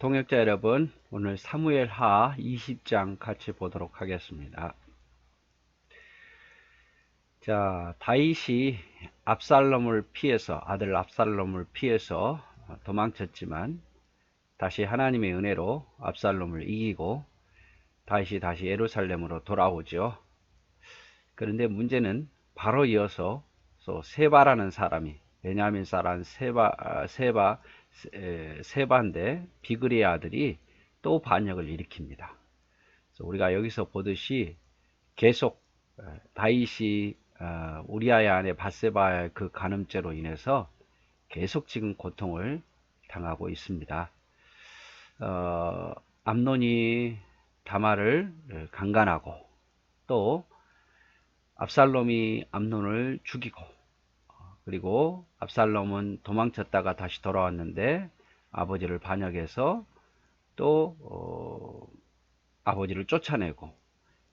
동역자 여러분, 오늘 사무엘하 20장 같이 보도록 하겠습니다. 자, 다윗이 아들 압살롬을 피해서 도망쳤지만 다시 하나님의 은혜로 압살롬을 이기고 다윗이 다시 예루살렘으로 돌아오죠. 그런데 문제는 바로 이어서 세바라는 사람이 베냐민 사람 세바인데 비그리의 아들이 또 반역을 일으킵니다. 그래서 우리가 여기서 보듯이 계속 다윗이 우리아의 아내 밧세바의 그 간음죄로 인해서 계속 지금 고통을 당하고 있습니다. 암논이 다말을 강간하고 또 압살롬이 암논을 죽이고 그리고 압살롬은 도망쳤다가 다시 돌아왔는데 아버지를 반역해서 또 아버지를 쫓아내고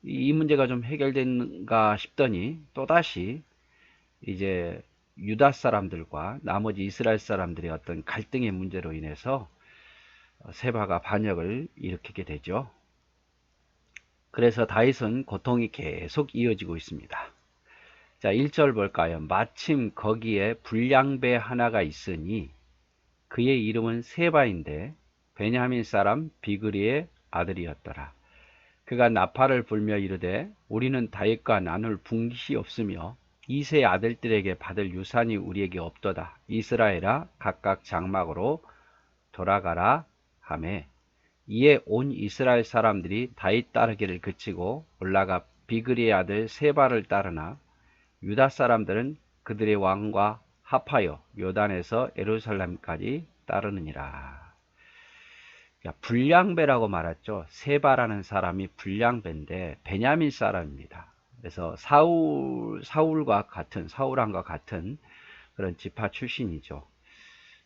이 문제가 좀 해결된가 싶더니 또다시 이제 유다 사람들과 나머지 이스라엘 사람들의 어떤 갈등의 문제로 인해서 세바가 반역을 일으키게 되죠. 그래서 다윗은 고통이 계속 이어지고 있습니다. 자, 1절 볼까요? 마침 거기에 불량배 하나가 있으니 그의 이름은 세바인데 베냐민 사람 비그리의 아들이었더라. 그가 나팔을 불며 이르되 우리는 다윗과 나눌 분깃이 없으며 이세 아들들에게 받을 유산이 우리에게 없도다. 이스라엘아 각각 장막으로 돌아가라 하매 이에 온 이스라엘 사람들이 다윗 따르기를 그치고 올라가 비그리의 아들 세바를 따르나 유다 사람들은 그들의 왕과 합하여 요단에서 예루살렘까지 따르느니라. 불량배라고 말했죠. 세바라는 사람이 불량배인데 베냐민 사람입니다. 그래서 사울왕과 같은 그런 지파 출신이죠.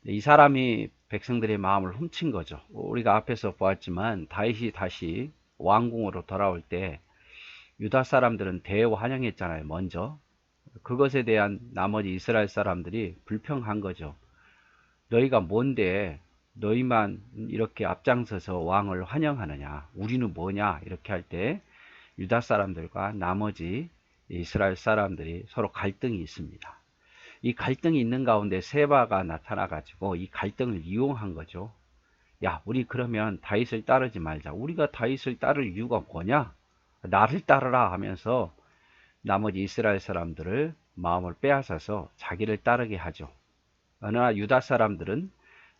이 사람이 백성들의 마음을 훔친 거죠. 우리가 앞에서 보았지만 다윗이 다시 왕궁으로 돌아올 때 유다 사람들은 대환영했잖아요. 먼저 그것에 대한 나머지 이스라엘 사람들이 불평한 거죠. 너희가 뭔데 너희만 이렇게 앞장서서 왕을 환영하느냐, 우리는 뭐냐, 이렇게 할 때 유다 사람들과 나머지 이스라엘 사람들이 서로 갈등이 있습니다. 이 갈등이 있는 가운데 세바가 나타나 가지고 이 갈등을 이용한 거죠. 야, 우리 그러면 다윗을 따르지 말자. 우리가 다윗을 따를 이유가 뭐냐, 나를 따르라 하면서 나머지 이스라엘 사람들을 마음을 빼앗아서 자기를 따르게 하죠. 그러나 유다 사람들은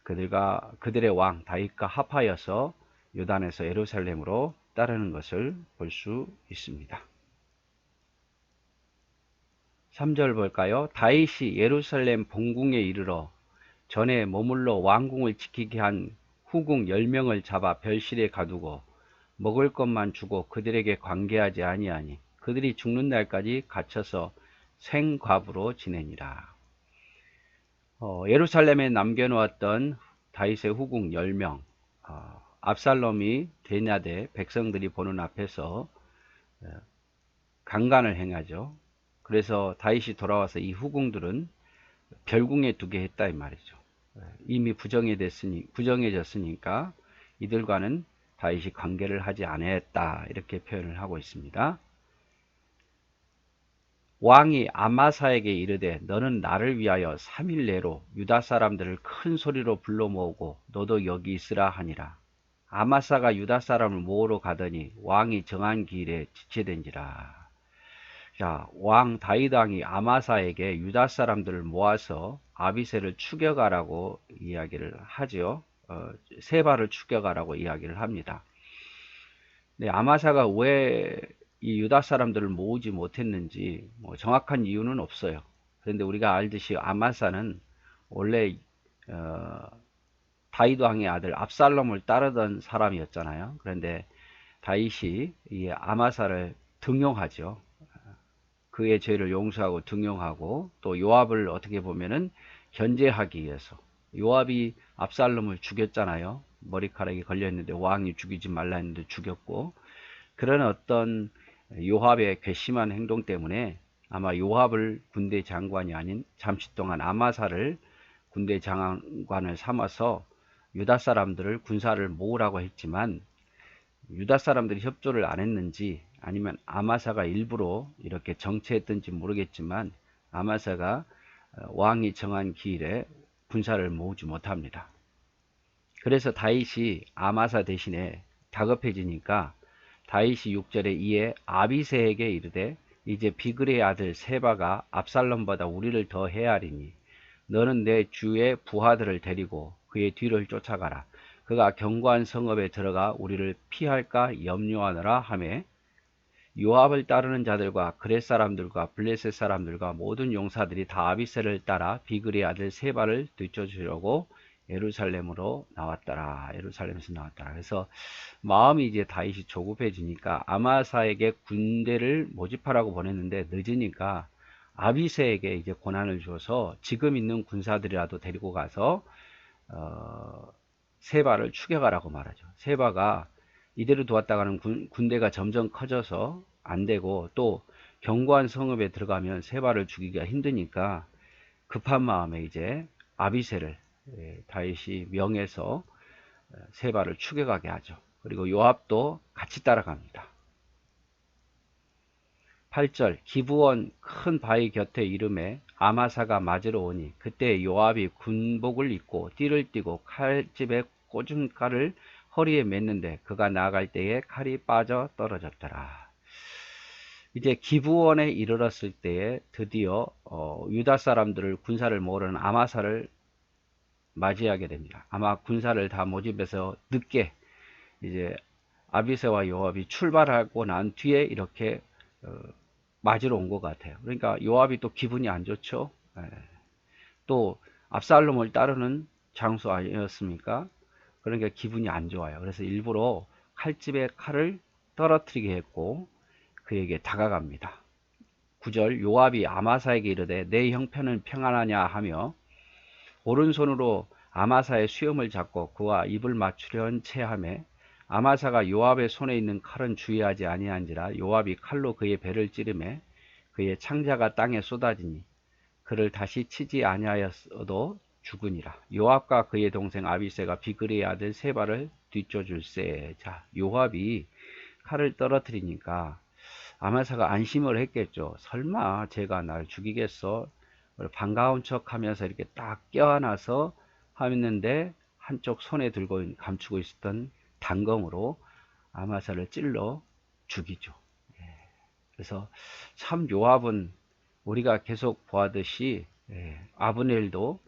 그들의 왕 다윗과 합하여서 요단에서 예루살렘으로 따르는 것을 볼 수 있습니다. 3절 볼까요? 다윗이 예루살렘 본궁에 이르러 전에 머물러 왕궁을 지키게 한 후궁 10명을 잡아 별실에 가두고 먹을 것만 주고 그들에게 관계하지 아니하니 그들이 죽는 날까지 갇혀서 생과부로 지내니라. 예루살렘에 남겨놓았던 다윗의 후궁 10명, 압살롬이 되냐되 백성들이 보는 앞에서 강간을 행하죠. 그래서 다윗이 돌아와서 이 후궁들은 별궁에 두게 했다 이 말이죠. 이미 부정해졌으니까 이들과는 다윗이 관계를 하지 않았다 이렇게 표현을 하고 있습니다. 왕이 아마사에게 이르되 너는 나를 위하여 3일 내로 유다 사람들을 큰 소리로 불러 모으고 너도 여기 있으라 하니라. 아마사가 유다 사람을 모으러 가더니 왕이 정한 길에 지체된지라. 자, 왕 다윗 왕이 아마사에게 유다 사람들을 모아서 아비새를 추격하라고 이야기를 하죠. 세바를 추격하라고 이야기를 합니다. 네, 아마사가 왜 이 유다 사람들을 모으지 못했는지 정확한 이유는 없어요. 그런데 우리가 알듯이 아마사는 원래 다윗 왕의 아들 압살롬을 따르던 사람이었잖아요. 그런데 다윗이 이 아마사를 등용하죠. 그의 죄를 용서하고 등용하고 또 요압을 어떻게 보면은 견제하기 위해서 요압이 압살롬을 죽였잖아요. 머리카락이 걸려있는데 왕이 죽이지 말라 했는데 죽였고 그런 어떤 요압의 괘씸한 행동 때문에 아마 요압을 군대 장관이 아닌 잠시 동안 아마사를 군대 장관을 삼아서 유다 사람들을 군사를 모으라고 했지만 유다 사람들이 협조를 안 했는지 아니면 아마사가 일부러 이렇게 정치했던지 모르겠지만 아마사가 왕이 정한 기일에 군사를 모으지 못합니다. 그래서 다윗이 아마사 대신에 다급해지니까 다윗이 6절에 이에 아비새에게 이르되 이제 비그리의 아들 세바가 압살롬보다 우리를 더 해하리니 너는 내 주의 부하들을 데리고 그의 뒤를 쫓아가라. 그가 견고한 성읍에 들어가 우리를 피할까 염려하느라 하매 요압을 따르는 자들과 그렛 사람들과 블레셋 사람들과 모든 용사들이 다 아비새를 따라 비그리의 아들 세바를 뒤쫓으려고 예루살렘으로 나왔더라. 예루살렘에서 나왔더라. 그래서 마음이 이제 다윗이 조급해지니까 아마사에게 군대를 모집하라고 보냈는데 늦으니까 아비새에게 이제 권한을 줘서 지금 있는 군사들이라도 데리고 가서 세바를 추격하라고 말하죠. 세바가 이대로 두었다가는 군대가 점점 커져서 안 되고 또 견고한 성읍에 들어가면 세바를 죽이기가 힘드니까 급한 마음에 이제 아비새를 다윗이 명해서 세바를 추격하게 하죠. 그리고 요압도 같이 따라갑니다. 8절 기브온 큰 바위 곁에 이름에 아마사가 맞으러 오니 그때 요압이 군복을 입고 띠를 띠고 칼집에 꽂은 칼을 허리에 맸는데 그가 나아갈 때에 칼이 빠져 떨어졌더라. 이제 기브온에 이르렀을 때에 드디어 유다 사람들을 군사를 모으려는 아마사를 맞이하게 됩니다. 아마 군사를 다 모집해서 늦게 이제 아비새와 요압이 출발하고 난 뒤에 이렇게 맞으러 온 것 같아요. 그러니까 요압이 또 기분이 안 좋죠. 또 압살롬을 따르는 장수 아니었습니까? 그러니까 기분이 안 좋아요. 그래서 일부러 칼집에 칼을 떨어뜨리게 했고 그에게 다가갑니다. 9절 요압이 아마사에게 이르되 내 형편은 평안하냐 하며 오른손으로 아마사의 수염을 잡고 그와 입을 맞추려는 체하매 아마사가 요압의 손에 있는 칼은 주의하지 아니한지라 요압이 칼로 그의 배를 찌르매 그의 창자가 땅에 쏟아지니 그를 다시 치지 아니하였어도 죽으니라. 요압과 그의 동생 아비새가 비그리의 아들 세바를 뒤쫓을세. 자, 요압이 칼을 떨어뜨리니까 아마사가 안심을 했겠죠. 설마 제가 날 죽이겠어? 반가운 척 하면서 이렇게 딱 껴안아서 하였는데 한쪽 손에 들고 감추고 있었던 단검으로 아마사를 찔러 죽이죠. 그래서 참 요압은 우리가 계속 보았듯이 아브넬도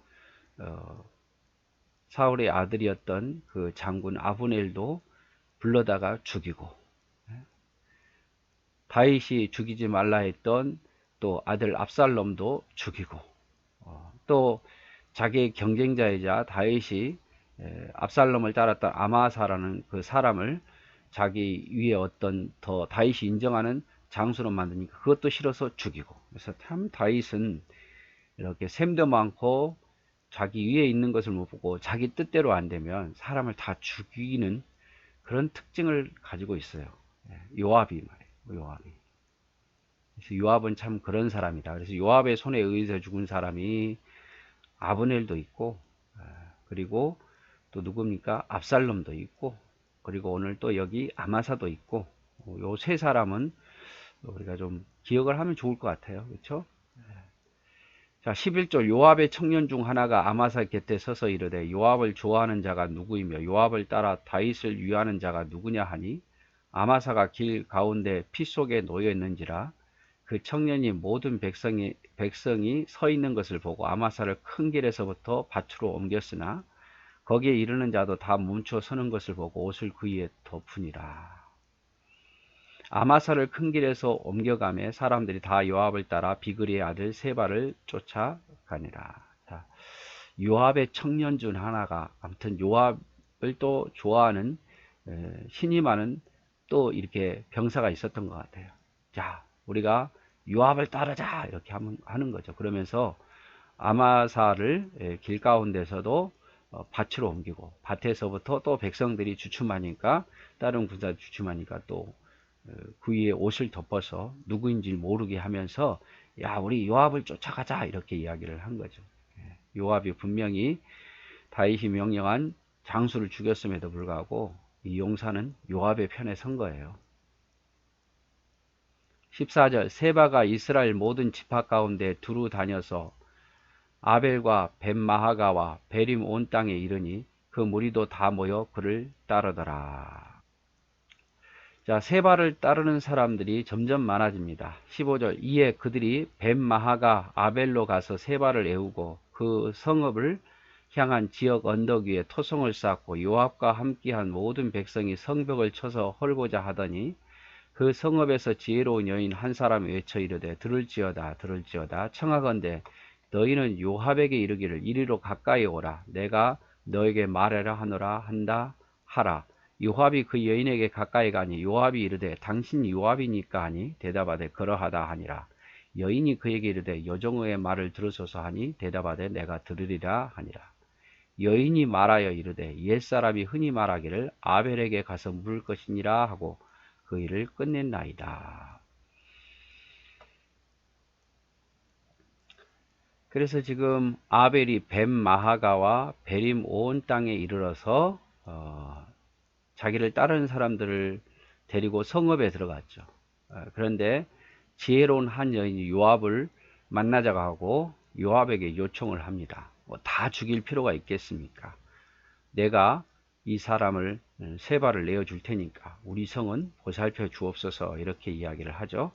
사울의 아들이었던 그 장군 아브넬도 불러다가 죽이고 다윗이 죽이지 말라 했던 또 아들 압살롬도 죽이고 또 자기의 경쟁자이자 다윗이 압살롬을 따랐던 아마사라는 그 사람을 자기 위에 어떤 더 다윗이 인정하는 장수로 만드니까 그것도 싫어서 죽이고. 그래서 참 다윗은 이렇게 셈도 많고 자기 위에 있는 것을 못 보고 자기 뜻대로 안 되면 사람을 다 죽이는 그런 특징을 가지고 있어요. 요압이 말이에요. 요압이. 그래서 요압은 참 그런 사람이다. 그래서 요압의 손에 의해서 죽은 사람이 아브넬도 있고 그리고 또 누굽니까? 압살롬도 있고 그리고 오늘 또 여기 아마사도 있고 요 세 사람은 우리가 좀 기억을 하면 좋을 것 같아요. 그렇죠? 자, 11절 요압의 청년 중 하나가 아마사 곁에 서서 이르되 요압을 좋아하는 자가 누구이며 요압을 따라 다윗을 위하는 자가 누구냐 하니 아마사가 길 가운데 피 속에 놓여 있는지라 그 청년이 모든 백성이 서 있는 것을 보고 아마사를 큰 길에서부터 밭으로 옮겼으나 거기에 이르는 자도 다 멈춰 서는 것을 보고 옷을 그 위에 덮으니라. 아마사를 큰 길에서 옮겨가매 사람들이 다 요압을 따라 비그리의 아들 세바를 쫓아가니라. 자, 요압의 청년 중 하나가 아무튼 요압을 또 좋아하는 신이 많은 또 이렇게 병사가 있었던 것 같아요. 자, 우리가 요압을 따르자 이렇게 하는 거죠. 그러면서 아마사를 길 가운데서도 밭으로 옮기고 밭에서부터 또 백성들이 주춤하니까 다른 군사 주춤하니까 또 그 위에 옷을 덮어서 누구인지 모르게 하면서 야 우리 요압을 쫓아가자 이렇게 이야기를 한 거죠. 요압이 분명히 다윗이 명령한 장수를 죽였음에도 불구하고 이 용사는 요압의 편에 선 거예요. 14절 세바가 이스라엘 모든 지파 가운데 두루 다녀서 아벨과 벤마하가와 베림 온 땅에 이르니 그 무리도 다 모여 그를 따르더라. 자, 세바를 따르는 사람들이 점점 많아집니다. 15절 이에 그들이 벤마하가 아벨로 가서 세바를 애우고 그 성읍을 향한 지역 언덕 위에 토성을 쌓고 요압과 함께한 모든 백성이 성벽을 쳐서 헐고자 하더니 그 성읍에서 지혜로운 여인 한 사람이 외쳐 이르되 들을지어다 들을지어다 청하건대 너희는 요압에게 이르기를 이리로 가까이 오라 내가 너에게 말하라 하노라 한다 하라. 요압이 그 여인에게 가까이 가니 요압이 이르되 당신이 요압이니까 하니 대답하되 그러하다 하니라. 여인이 그에게 이르되 여종의 말을 들으소서 하니 대답하되 내가 들으리라 하니라. 여인이 말하여 이르되 옛사람이 흔히 말하기를 아벨에게 가서 물을 것이니라 하고 그 일을 끝냈나이다. 그래서 지금 아벨이 벤마하가와 베림 온 땅에 이르러서 자기를 따르는 사람들을 데리고 성읍에 들어갔죠. 그런데 지혜로운 한 여인이 요압을 만나자고 하고 요압에게 요청을 합니다. 다 죽일 필요가 있겠습니까? 내가 이 사람을 세바를 내어줄 테니까 우리 성은 보살펴 주옵소서 이렇게 이야기를 하죠.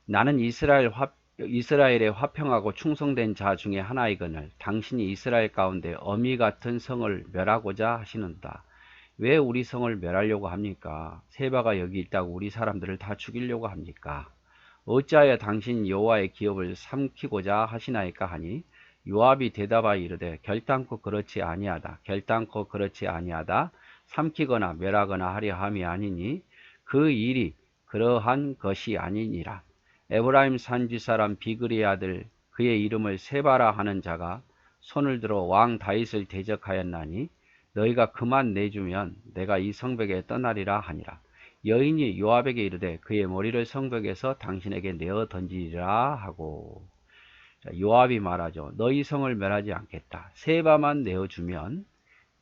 나는 이스라엘에 화평하고 충성된 자 중에 하나이거늘 당신이 이스라엘 가운데 어미 같은 성을 멸하고자 하시는다. 왜 우리 성을 멸하려고 합니까? 세바가 여기 있다고 우리 사람들을 다 죽이려고 합니까? 어찌하여 당신 여호와의 기업을 삼키고자 하시나이까 하니 요압이 대답하여 이르되 결단코 그렇지 아니하다. 결단코 그렇지 아니하다. 삼키거나 멸하거나 하려 함이 아니니 그 일이 그러한 것이 아니니라. 에브라임 산지 사람 비그리의 아들 그의 이름을 세바라 하는 자가 손을 들어 왕 다윗을 대적하였나니 너희가 그만 내주면 내가 이 성벽에 떠나리라 하니라. 여인이 요압에게 이르되 그의 머리를 성벽에서 당신에게 내어 던지리라 하고. 요압이 말하죠. 너희 성을 멸하지 않겠다. 세바만 내어주면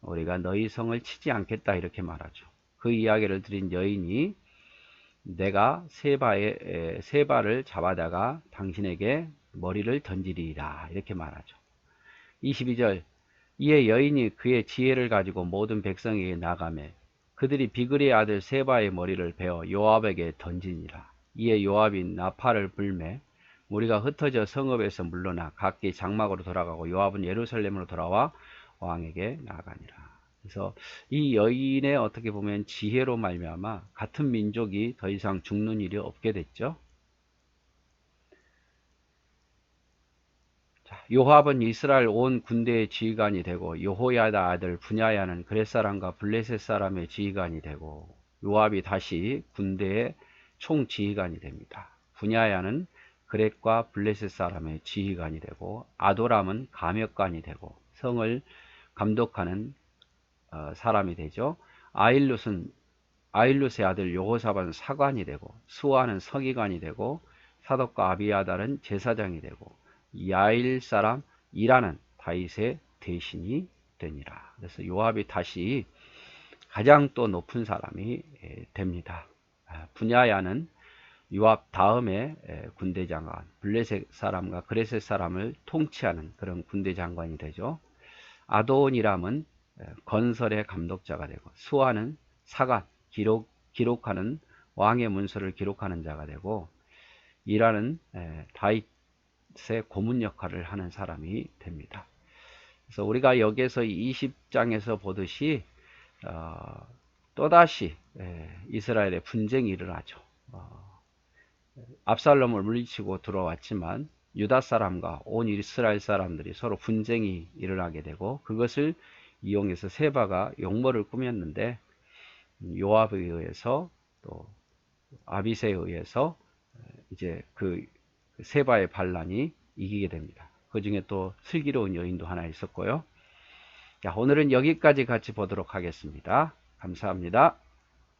우리가 너희 성을 치지 않겠다 이렇게 말하죠. 그 이야기를 들은 여인이 내가 세바를 잡아다가 당신에게 머리를 던지리라 이렇게 말하죠. 22절 이에 여인이 그의 지혜를 가지고 모든 백성에게 나가매 그들이 비그리의 아들 세바의 머리를 베어 요압에게 던지니라. 이에 요압이 나팔을 불매 무리가 흩어져 성읍에서 물러나 각기 장막으로 돌아가고 요압은 예루살렘으로 돌아와 왕에게 나아가니라. 그래서 이 여인의 어떻게 보면 지혜로 말미암아 같은 민족이 더 이상 죽는 일이 없게 됐죠. 요압은 이스라엘 온 군대의 지휘관이 되고 여호야다 아들 분야야는 그렛 사람과 블레셋 사람의 지휘관이 되고 요압이 다시 군대의 총지휘관이 됩니다. 분야야는 그렛과 블레셋 사람의 지휘관이 되고 아도람은 감역관이 되고 성을 감독하는 사람이 되죠. 아일룻의 아들 여호사밧은 사관이 되고 수아는 서기관이 되고 사독과 아비아달은 제사장이 되고 야일 사람 이라는 다윗의 대신이 되니라. 그래서 요압이 다시 가장 또 높은 사람이 됩니다. 분야야는 요압 다음에 군대 장관, 블레셋 사람과 그레셋 사람을 통치하는 그런 군대 장관이 되죠. 아도니람은 건설의 감독자가 되고 수아는 사관, 기록하는 왕의 문서를 기록하는 자가 되고 이라는 다윗의 고문 역할을 하는 사람이 됩니다. 그래서 우리가 여기에서 20장에서 보듯이 또다시 이스라엘의 분쟁이 일어나죠. 압살롬을 물리치고 들어왔지만 유다 사람과 온 이스라엘 사람들이 서로 분쟁이 일어나게 되고 그것을 이용해서 세바가 용모를 꾸몄는데 요압에 의해서 또 아비새에 의해서 이제 그 세바의 반란이 이기게 됩니다. 그 중에 또 슬기로운 여인도 하나 있었고요. 자, 오늘은 여기까지 같이 보도록 하겠습니다. 감사합니다.